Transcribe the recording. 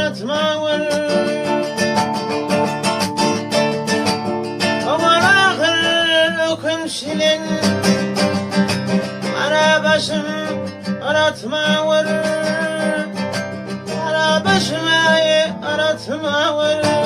aratma var. Aman ahır okun silin, ara başım aratma var. Ara başımı aratma var.